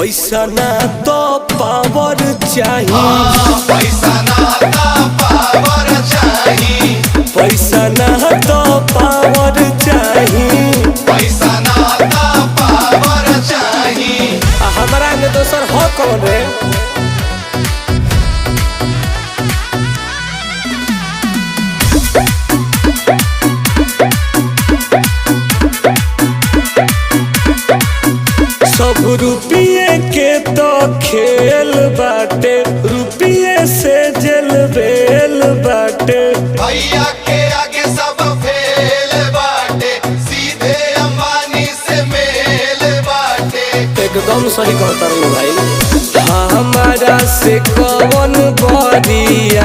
पैसा ना तो पावर चाहिए, पैसा ना तो पावर चाहिए, पैसा ना तो पावर चाहिए, पैसा ना तो पावर चाहिए। हमारा में दोसर हो कौन रे। सब रुपये के तो खेल बाटे, रुपये से जेल बेल बाटे। भैया के आगे सब फेल बाटे, सीधे अंबानी से मेल बाटे। एकदम सही कहता हूँ भाई, हमारा से कौन बरिया।